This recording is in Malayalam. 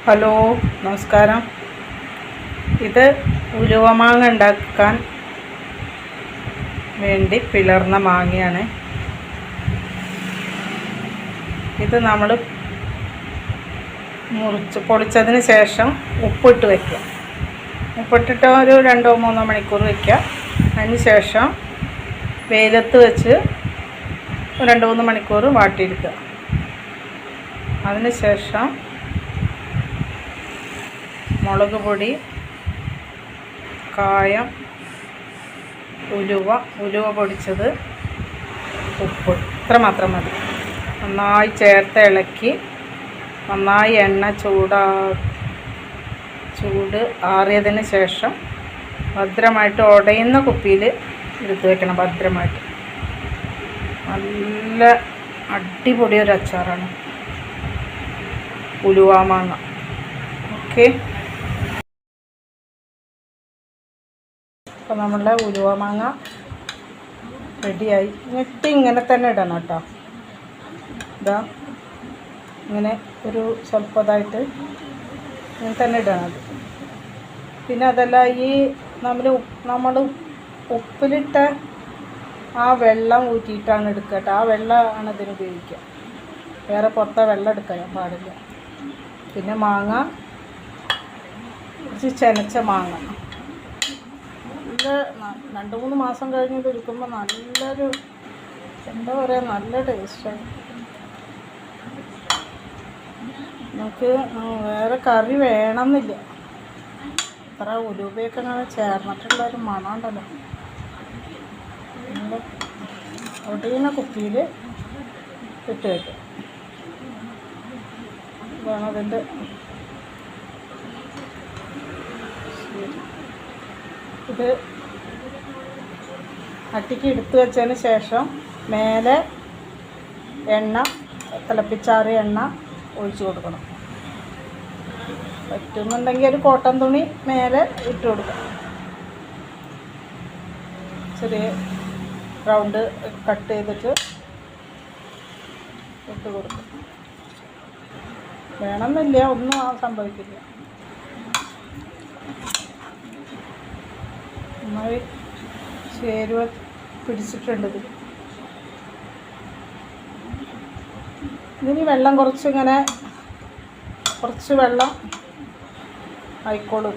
ഹലോ, നമസ്കാരം. ഇത് ഉലുവമാങ്ങ ഉണ്ടാക്കാൻ വേണ്ടി പിളർന്ന മാങ്ങയാണ്. ഇത് നമ്മൾ പൊളിച്ചതിന് ശേഷം ഉപ്പിട്ട് വയ്ക്കുക. ഉപ്പിട്ടിട്ട് ഒരു 2-3 മണിക്കൂർ വയ്ക്കുക. അതിന് ശേഷം വെയിലത്ത് വെച്ച് 2-3 മണിക്കൂർ വാട്ടിയെടുക്കുക. അതിന് ശേഷം മുളക് പൊടി, കായം, ഉലുവ പൊടിച്ചത്, ഉപ്പ്, ഇത്ര മാത്രം മതി. നന്നായി ചേർത്ത് ഇളക്കി നന്നായി എണ്ണ ചൂട് ആറിയതിന് ശേഷം ഭദ്രമായിട്ട് ഉടയുന്ന കുപ്പിയിൽ എടുത്ത് വെക്കണം. ഭദ്രമായിട്ട്. നല്ല അടിപൊളി ഒരു അച്ചാറാണ് ഉലുവ മാങ്ങ. ഓക്കെ, അപ്പോൾ നമ്മളുടെ ഉലുവ മാങ്ങ റെഡിയായി. ഇങ്ങനെ തന്നെ ഇടണം കേട്ടോ. ഇതാ ഇങ്ങനെ ഒരു സ്വല്പതായിട്ട് ഇങ്ങനെ തന്നെ ഇടണം അത്. പിന്നെ അതല്ല, ഈ നമ്മൾ ഉപ്പിലിട്ട ആ വെള്ളം ഊറ്റിയിട്ടാണ് എടുക്കുക കേട്ടോ. ആ വെള്ളമാണ് ഇതിന് ഉപയോഗിക്കുക. വേറെ പുറത്തെ വെള്ളം എടുക്കാൻ പാടില്ല. പിന്നെ മാങ്ങ കുറച്ച് ചെനച്ച മാങ്ങ. നല്ല 2-3 മാസം കഴിഞ്ഞ് എടുക്കുമ്പോൾ നല്ലൊരു എന്താ പറയുക, നല്ല ടേസ്റ്റാണ്. നമുക്ക് വേറെ കറി വേണമെന്നില്ല. അത്ര ഉലുവയൊക്കെ അങ്ങനെ ചേർന്നിട്ടുള്ളൊരു മണം ഉണ്ടല്ലോ. നമ്മൾ ഒടിയുന്ന കുപ്പിയിൽ ഇട്ട് വയ്ക്കുക. ഇതാണ് അതിൻ്റെ ഇത്. അട്ടിക്ക് എടുത്തു വെച്ചതിന് ശേഷം മേലെ തിളപ്പിച്ചാറിയ എണ്ണ ഒഴിച്ചു കൊടുക്കണം. പറ്റുന്നുണ്ടെങ്കിൽ ഒരു കോട്ടൺ തുണി മേലെ ഇട്ട് കൊടുക്കണം. ചെറിയ റൗണ്ട് കട്ട് ചെയ്തിട്ട് ഇട്ട് കൊടുക്കും. വേണമെന്നില്ല, ഒന്നും സംഭവിക്കില്ല. നന്നായി ചേരുവ പിടിച്ചിട്ടുണ്ട്. ഇതിന് വെള്ളം കുറച്ച് വെള്ളം ആയിക്കോളും.